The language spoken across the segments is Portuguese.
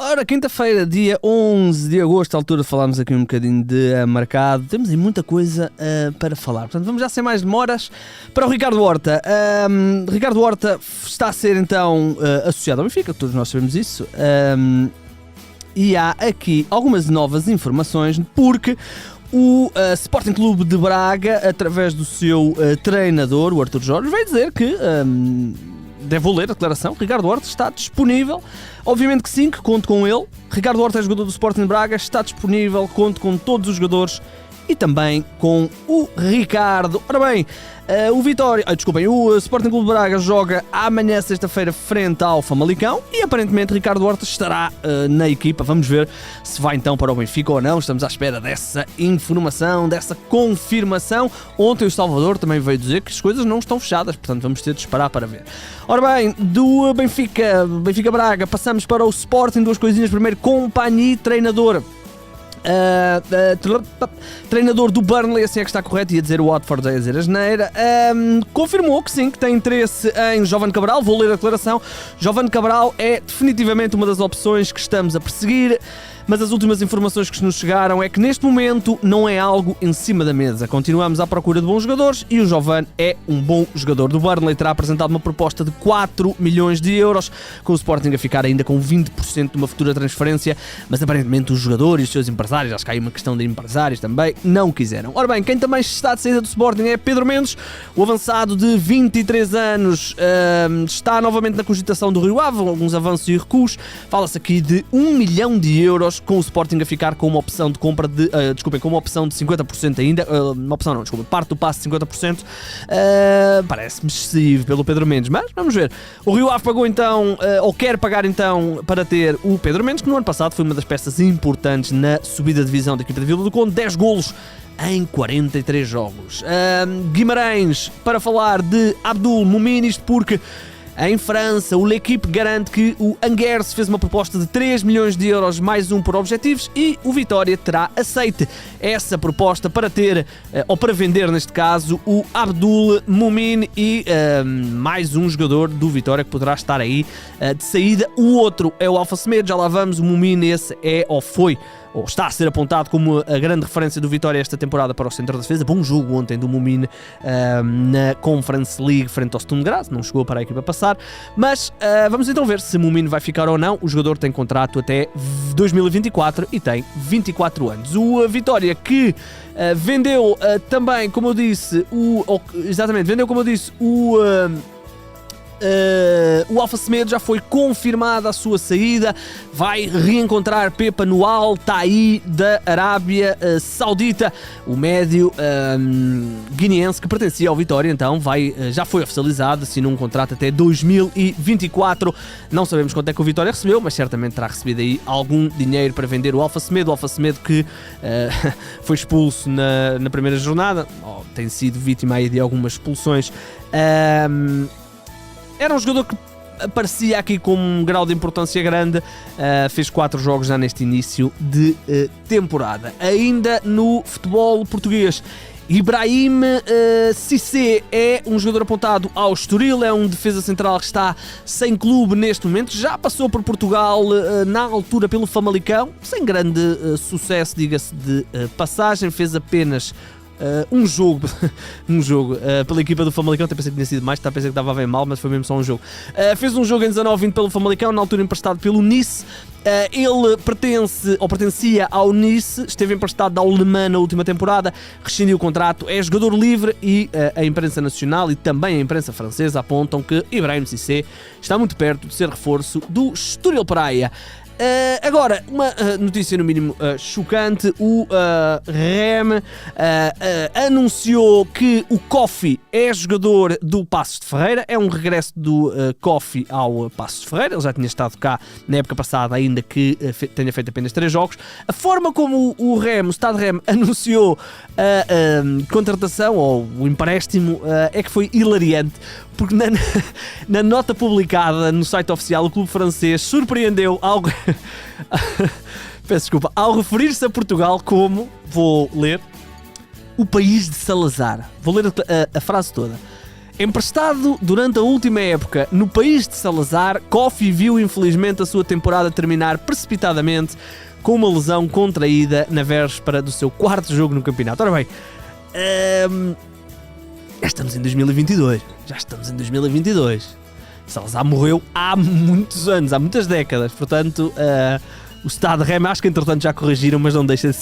Ora, quinta-feira, dia 11 de agosto, à altura de falarmos aqui um bocadinho de mercado. Temos aí muita coisa para falar. Portanto, vamos já sem mais demoras para o Ricardo Horta. Ricardo Horta está a ser então associado ao Benfica, todos nós sabemos isso. E há aqui algumas novas informações, porque o Sporting Clube de Braga, através do seu treinador, o Artur Jorge, vai dizer que... devo ler a declaração. Ricardo Horta está disponível. Obviamente que sim, que conto com ele. Ricardo Horta é jogador do Sporting de Braga, está disponível, conto com todos os jogadores e também com o Ricardo. Ora bem, o Sporting Clube de Braga joga amanhã, sexta-feira, frente ao Famalicão e aparentemente Ricardo Horta estará na equipa. Vamos ver se vai então para o Benfica ou não. Estamos à espera dessa informação, dessa confirmação. Ontem o Salvador também veio dizer que as coisas não estão fechadas, portanto vamos ter de esperar para ver. Ora bem, do Benfica Braga, passamos para o Sporting. Duas coisinhas. Primeiro, Compagnie, treinador do Burnley, assim é que está correto, ia dizer o Watford, ia dizer a asneira, confirmou que sim, que tem interesse em Jovane Cabral. Vou ler a declaração. Jovane Cabral é definitivamente uma das opções que estamos a perseguir, mas as últimas informações que nos chegaram é que neste momento não é algo em cima da mesa. Continuamos à procura de bons jogadores e o Jovane é um bom jogador. Do Burnley terá apresentado uma proposta de 4 milhões de euros, com o Sporting a ficar ainda com 20% de uma futura transferência, mas aparentemente o jogador e os seus empresários, acho que há aí uma questão de empresários também, não quiseram. Ora bem, quem também está de saída do Sporting é Pedro Mendes, o avançado de 23 anos, está novamente na cogitação do Rio Ave, alguns avanços e recuos. Fala-se aqui de 1 milhão de euros, com o Sporting a ficar com uma opção de compra de, com uma opção de 50% ainda, parte do passe de 50%, parece-me excessivo pelo Pedro Mendes, mas vamos ver. O Rio Ave pagou então, ou quer pagar então, para ter o Pedro Mendes, que no ano passado foi uma das peças importantes na subida de divisão da equipa de Vila do Conde, 10 golos em 43 jogos. Guimarães, para falar de Abdul Mumin, isto porque em França, o L'Équipe garante que o Angers fez uma proposta de 3 milhões de euros mais um por objetivos e o Vitória terá aceite essa proposta para ter, ou para vender neste caso, o Abdul Mumin e mais um jogador do Vitória que poderá estar aí de saída. O outro é o Alfa Semedo, já lá vamos. O Mumin, esse é ou foi ou está a ser apontado como a grande referência do Vitória esta temporada para o centro da defesa. Bom jogo ontem do Mumin na Conference League frente ao Sturm Graz, não chegou para a equipa passar, mas vamos então ver se Mumin vai ficar ou não. O jogador tem contrato até 2024 e tem 24 anos. O Vitória que vendeu também, como eu disse, o Alfa Semedo, já foi confirmada a sua saída, vai reencontrar Pepa no Al Ta'i da Arábia Saudita. O médio guineense que pertencia ao Vitória então já foi oficializado, assinou um contrato até 2024. Não sabemos quanto é que o Vitória recebeu, mas certamente terá recebido aí algum dinheiro para vender o Alfa Semedo. O Alfa Semedo que foi expulso na primeira jornada, tem sido vítima aí de algumas expulsões. Era um jogador que aparecia aqui com um grau de importância grande, fez 4 jogos já neste início de temporada. Ainda no futebol português, Ibrahim Cissé é um jogador apontado ao Estoril, é um defesa central que está sem clube neste momento, já passou por Portugal na altura pelo Famalicão, sem grande sucesso, diga-se de passagem, fez apenas um jogo pela equipa do Famalicão. Até pensei que tinha sido mais, pensei que estava bem mal, mas foi mesmo só um jogo. Fez um jogo em 19-20 pelo Famalicão, na altura emprestado pelo Nice. Ele pertencia ao Nice, esteve emprestado ao Le Mans na última temporada, rescindiu o contrato, é jogador livre e a imprensa nacional e também a imprensa francesa apontam que Ibrahim Cissé está muito perto de ser reforço do Estoril Praia. Agora, uma notícia no mínimo chocante. O REM anunciou que o Kofi é jogador do Passos de Ferreira. É um regresso do Kofi ao Passos de Ferreira. Ele já tinha estado cá na época passada, ainda que tenha feito apenas 3 jogos. A forma como o Stade Rem anunciou a contratação ou o empréstimo é que foi hilariante, porque na nota publicada no site oficial, o clube francês surpreendeu algo peço desculpa, ao referir-se a Portugal como, vou ler, o país de Salazar. Vou ler a frase toda. Emprestado durante a última época no país de Salazar, Coffey viu infelizmente a sua temporada terminar precipitadamente com uma lesão contraída na véspera do seu 4º jogo no campeonato. Ora bem, já estamos em 2022. Salazar morreu há muitos anos, há muitas décadas, portanto o Stade Reims acho que entretanto já corrigiram, mas não deixa de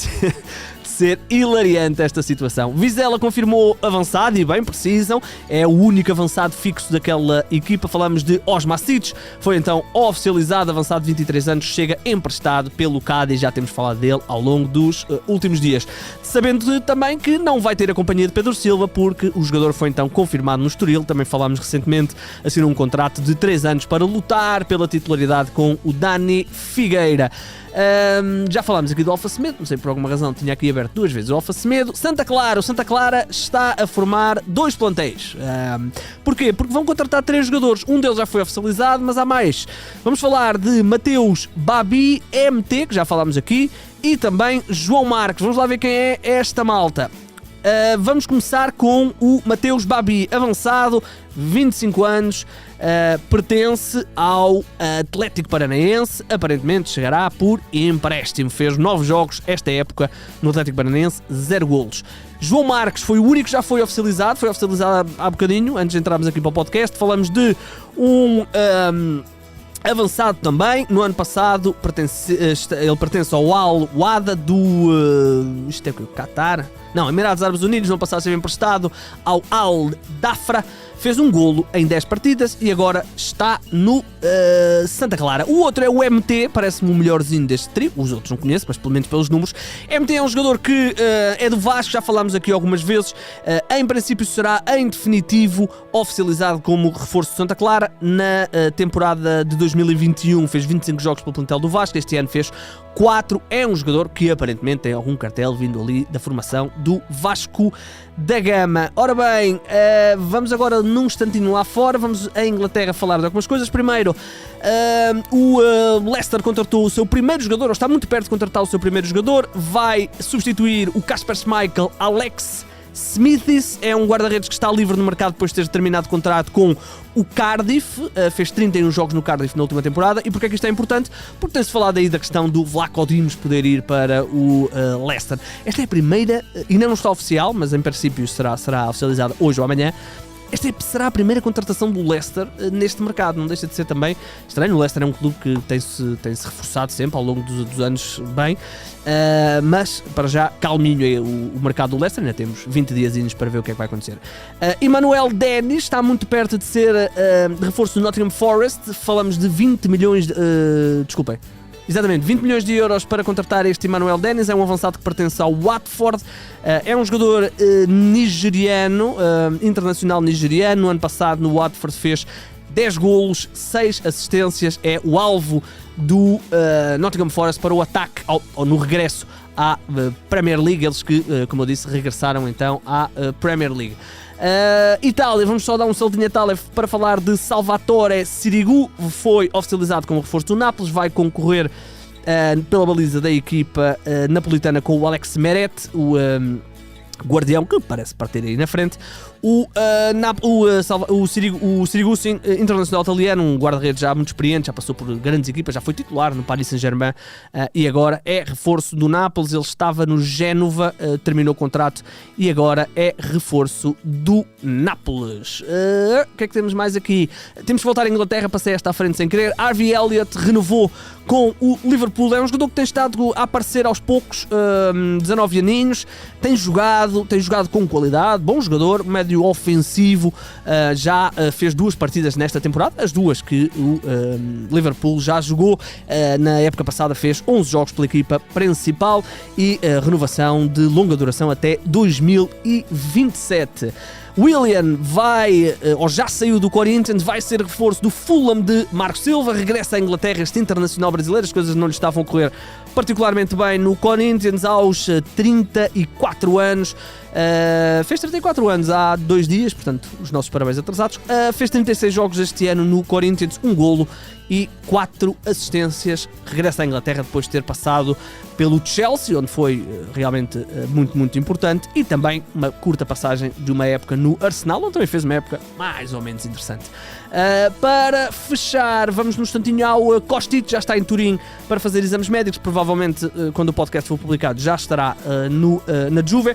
ser hilariante esta situação. Vizela confirmou avançado, e bem precisam, é o único avançado fixo daquela equipa. Falamos de Osmasic, foi então oficializado, avançado de 23 anos, chega emprestado pelo Cádiz, já temos falado dele ao longo dos últimos dias. Sabendo também que não vai ter a companhia de Pedro Silva, porque o jogador foi então confirmado no Estoril, também falámos recentemente, assinou um contrato de 3 anos para lutar pela titularidade com o Dani Figueira. Já falámos aqui do Alfa Semedo, não sei por alguma razão, tinha aqui aberto 2 vezes o Alfa Semedo. O Santa Clara está a formar 2 plantéis. Porquê? Porque vão contratar 3 jogadores, um deles já foi oficializado, mas há mais. Vamos falar de Mateus Babi, MT, que já falámos aqui, e também João Marques. Vamos lá ver quem é esta malta. Vamos começar com o Mateus Babi, avançado, 25 anos, pertence ao Atlético Paranaense, aparentemente chegará por empréstimo, fez 9 jogos esta época no Atlético Paranaense, 0 golos. João Marques foi o único que já foi oficializado há bocadinho, antes de entrarmos aqui para o podcast. Falamos de um avançado também, no ano passado ele pertence ao Al Wada do isto é o Qatar? Não, Emirados Árabes Unidos. No ano passado esteve emprestado ao Al Dafra, fez um golo em 10 partidas e agora está no Santa Clara. O outro é o MT, parece-me o melhorzinho deste trio, os outros não conheço, mas pelo menos pelos números. MT é um jogador que é do Vasco, já falámos aqui algumas vezes, em princípio será em definitivo oficializado como reforço de Santa Clara. Na temporada de 2021 fez 25 jogos pelo plantel do Vasco, este ano fez 4, é um jogador que aparentemente tem algum cartel vindo ali da formação do Vasco da Gama. Ora bem, vamos agora num instantinho lá fora, vamos à Inglaterra falar de algumas coisas. Primeiro, o Leicester contratou o seu primeiro jogador, ou está muito perto de contratar o seu primeiro jogador, vai substituir o Kasper Schmeichel. Alex Smithis é um guarda-redes que está livre no mercado depois de ter terminado contrato com o Cardiff, fez 31 jogos no Cardiff na última temporada. E porquê é que isto é importante? Porque tem-se falado aí da questão do Vlaco Dimos poder ir para o Leicester. Esta é a primeira, ainda não está oficial, mas em princípio será oficializada hoje ou amanhã. Esta será a primeira contratação do Leicester neste mercado, não deixa de ser também estranho. O Leicester é um clube que tem-se reforçado sempre ao longo dos anos bem, mas para já calminho o mercado do Leicester, ainda temos 20 diazinhos para ver o que é que vai acontecer. Emmanuel Dennis está muito perto de ser reforço do Nottingham Forest, falamos de 20 milhões desculpem. Exatamente, 20 milhões de euros para contratar este Emmanuel Dennis, é um avançado que pertence ao Watford, é um jogador nigeriano, internacional nigeriano. No ano passado no Watford fez 10 golos, 6 assistências, é o alvo do Nottingham Forest para o ataque, ou no regresso à Premier League, eles que, como eu disse, regressaram então à Premier League. Itália, vamos só dar um saltinho a Itália para falar de Salvatore Sirigu, foi oficializado como reforço do Nápoles, vai concorrer pela baliza da equipa napolitana com o Alex Meret, o guardião que parece partir aí na frente. O Sirigu, sim, internacional italiano, um guarda-redes já muito experiente, já passou por grandes equipas, já foi titular no Paris Saint-Germain e agora é reforço do Nápoles. Ele estava no Génova, terminou o contrato e agora é reforço do Nápoles. O que é que temos mais aqui? Temos que voltar à Inglaterra, passei esta à frente sem querer. Harvey Elliott renovou com o Liverpool, é um jogador que tem estado a aparecer aos poucos, 19 aninhos, tem jogado com qualidade, bom jogador, médio ofensivo, já fez 2 partidas nesta temporada, as 2 que o Liverpool já jogou. Na época passada fez 11 jogos pela equipa principal e renovação de longa duração até 2027. Willian vai, ou já saiu do Corinthians, vai ser reforço do Fulham de Marco Silva, regressa à Inglaterra, este internacional brasileiro. As coisas não lhe estavam a correr particularmente bem no Corinthians aos 34 anos. Fez 34 anos há 2 dias, portanto, os nossos parabéns atrasados. Fez 36 jogos este ano no Corinthians, 1 golo e 4 assistências. Regressa à Inglaterra depois de ter passado pelo Chelsea, onde foi realmente muito, muito importante, e também uma curta passagem de uma época no Arsenal, onde também fez uma época mais ou menos interessante. Para fechar, vamos num instantinho ao Kostic, já está em Turim para fazer exames médicos, provavelmente quando o podcast for publicado já estará na Juve.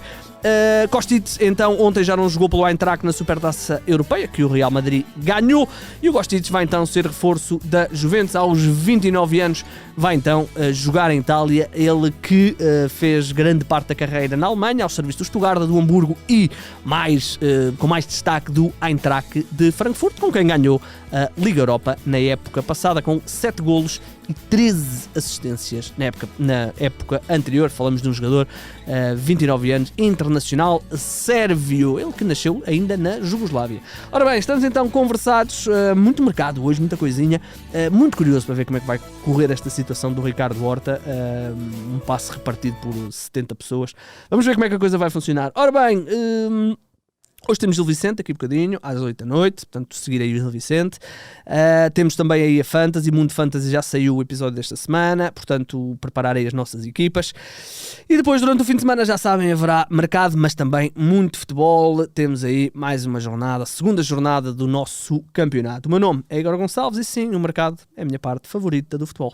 Kostic, então, ontem já não jogou pelo Eintracht na Supertaça Europeia, que o Real Madrid ganhou, e o Kostic vai então ser reforço da Juventus aos 29 anos, vai então jogar em Itália, ele que fez grande parte da carreira na Alemanha, ao serviço do Stuttgart, do Hamburgo e com mais destaque do Eintracht de Frankfurt, com quem ganhou a Liga Europa na época passada, com 7 golos e 13 assistências na época anterior. Falamos de um jogador 29 anos, internacional sérvio, ele que nasceu ainda na Jugoslávia. Ora bem, estamos então conversados, muito mercado hoje, muita coisinha, muito curioso para ver como é que vai correr esta situação do Ricardo Horta, um passe repartido por 70 pessoas. Vamos ver como é que a coisa vai funcionar. Ora bem, hoje temos Gil Vicente, daqui a bocadinho, às 8 da noite, portanto seguir aí o Gil Vicente. Temos também aí a Fantasy, Mundo Fantasy já saiu o episódio desta semana, portanto preparar aí as nossas equipas. E depois durante o fim de semana já sabem, haverá mercado, mas também muito futebol. Temos aí mais uma jornada, segunda jornada do nosso campeonato. O meu nome é Igor Gonçalves e sim, o mercado é a minha parte favorita do futebol.